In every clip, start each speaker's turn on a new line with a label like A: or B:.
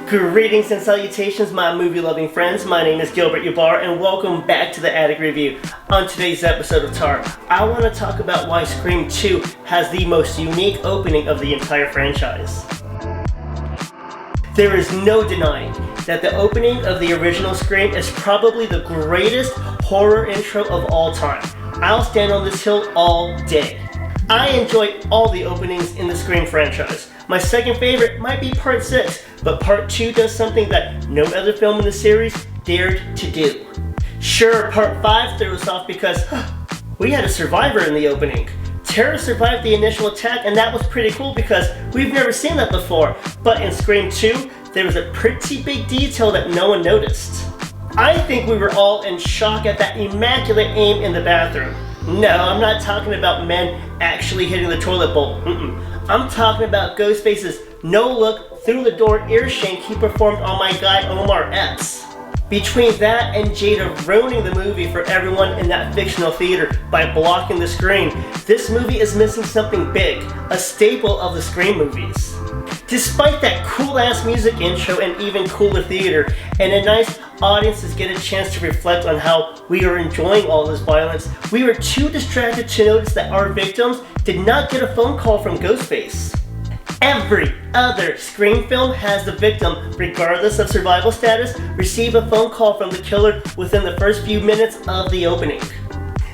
A: Greetings and salutations, my movie-loving friends. My name is Gilbert Yabar, and welcome back to the Attic Review. On today's episode of TAR, I want to talk about why Scream 2 has the most unique opening of the entire franchise. There is no denying that the opening of the original Scream is probably the greatest horror intro of all time. I'll stand on this hill all day. I enjoy all the openings in the Scream franchise. My second favorite might be Part 6, but Part 2 does something that no other film in the series dared to do. Sure, Part 5 threw us off because we had a survivor in the opening. Tara survived the initial attack, and that was pretty cool because we've never seen that before. But in Scream 2, there was a pretty big detail that no one noticed. I think we were all in shock at that immaculate aim in the bathroom. No, I'm not talking about men actually hitting the toilet bowl. I'm talking about Ghostface's no-look, through-the-door ear shank he performed on my guy Omar Epps. Between that and Jada ruining the movie for everyone in that fictional theater by blocking the screen, this movie is missing something big, a staple of the Scream movies. Despite that cool-ass music intro and even cooler theater, and a nice audiences get a chance to reflect on how we are enjoying all this violence, we were too distracted to notice that our victims did not get a phone call from Ghostface. Every other Scream film has the victim, regardless of survival status, receive a phone call from the killer within the first few minutes of the opening.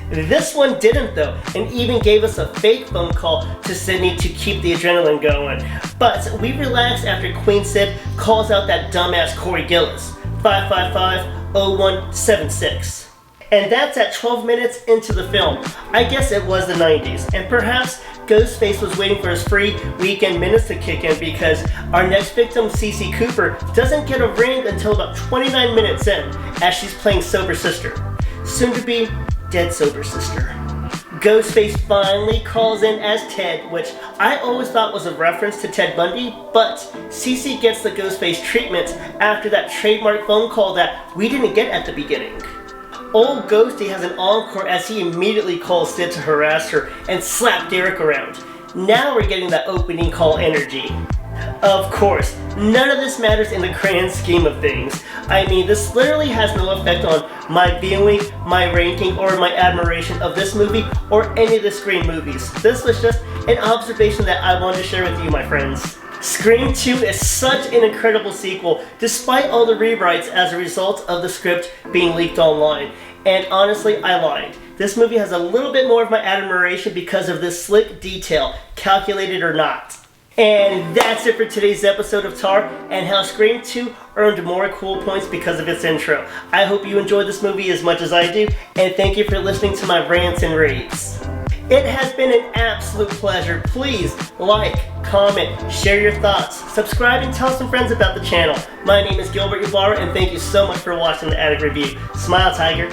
A: This one didn't though, and even gave us a fake phone call to Sydney to keep the adrenaline going. But we relaxed after Queen Sid calls out that dumbass Corey Gillis, 555-0176. And that's at 12 minutes into the film. I guess it was the 90s, and perhaps Ghostface was waiting for his free weekend minutes to kick in because our next victim, Cece Cooper, doesn't get a ring until about 29 minutes in, as she's playing sober sister. Soon to be dead sober sister. Ghostface finally calls in as Ted, which I always thought was a reference to Ted Bundy, but Cece gets the Ghostface treatment after that trademark phone call that we didn't get at the beginning. Old Ghosty has an encore as he immediately calls Sid to harass her and slap Derek around. Now we're getting that opening call energy. Of course, none of this matters in the grand scheme of things. I mean, this literally has no effect on my viewing, my ranking, or my admiration of this movie or any of the Scream movies. This was just an observation that I wanted to share with you, my friends. Scream 2 is such an incredible sequel, despite all the rewrites as a result of the script being leaked online. And honestly, I lied. This movie has a little bit more of my admiration because of this slick detail, calculated or not. And that's it for today's episode of TAR and how Scream 2 earned more cool points because of its intro. I hope you enjoyed this movie as much as I do, and thank you for listening to my rants and raves. It has been an absolute pleasure. Please like, comment, share your thoughts, subscribe, and tell some friends about the channel. My name is Gilbert Yabar, and thank you so much for watching the Attic Review. Smile, Tiger.